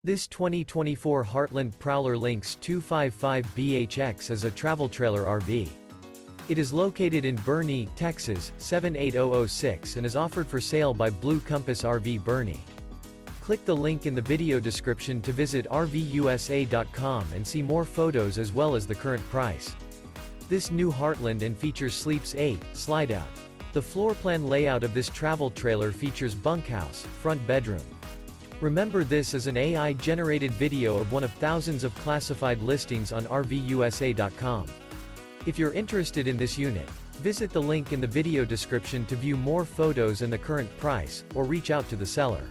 This 2024 Heartland Prowler Lynx 255BHX is a travel trailer RV. It is located in Boerne, Texas, 78006 and is offered for sale by Blue Compass RV Boerne. Click the link in the video description to visit RVUSA.com and see more photos as well as the current price. This new Heartland and features Sleeps 8, Slideout. The floor plan layout of this travel trailer features bunkhouse, front bedroom. Remember, this is an AI-generated video of one of thousands of classified listings on RVUSA.com. If you're interested in this unit, visit the link in the video description to view more photos and the current price, or reach out to the seller.